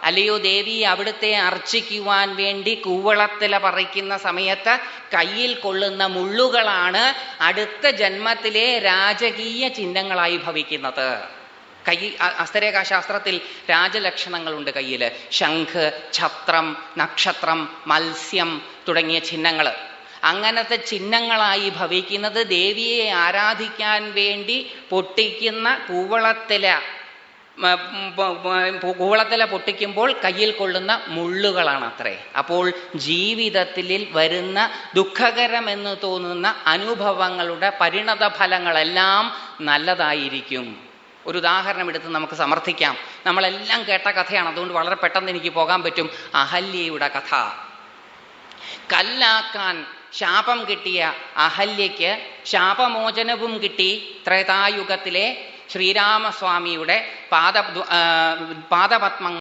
അല്ലയോ ദേവി, അവിടുത്തെ അർച്ചിക്കുവാൻ വേണ്ടി കൂവളത്തില പറിക്കുന്ന സമയത്ത് കയ്യിൽ കൊള്ളുന്ന മുള്ളുകളാണ് അടുത്ത ജന്മത്തിലെ രാജകീയ ചിഹ്നങ്ങളായി ഭവിക്കുന്നത്. കൈ ഹസ്തരേഖാശാസ്ത്രത്തിൽ രാജലക്ഷണങ്ങളുണ്ട് കയ്യിൽ. ശംഖ്, ഛത്രം, നക്ഷത്രം, മത്സ്യം തുടങ്ങിയ ചിഹ്നങ്ങൾ. അങ്ങനത്തെ ചിഹ്നങ്ങളായി ഭവിക്കുന്നത് ദേവിയെ ആരാധിക്കാൻ വേണ്ടി പൊട്ടിക്കുന്ന കൂവളത്തില പൊട്ടിക്കുമ്പോൾ കയ്യിൽ കൊള്ളുന്ന മുള്ളുകളാണ് അത്രേ. അപ്പോൾ ജീവിതത്തിൽ വരുന്ന ദുഃഖകരമെന്ന് തോന്നുന്ന അനുഭവങ്ങളുടെ പരിണത ഫലങ്ങളെല്ലാം നല്ലതായിരിക്കും. ഒരു ഉദാഹരണം എടുത്ത് നമുക്ക് സമർത്ഥിക്കാം. നമ്മളെല്ലാം കേട്ട കഥയാണ്, അതുകൊണ്ട് വളരെ പെട്ടെന്ന് എനിക്ക് പോകാൻ പറ്റും. അഹല്യയുടെ കഥ. കല്ലാക്കാൻ ശാപം കിട്ടിയ അഹല്യയ്ക്ക് ശാപമോചനവും കിട്ടി. ത്രേതായുഗത്തിലെ ശ്രീരാമസ്വാമിയുടെ പാദപത്മങ്ങൾ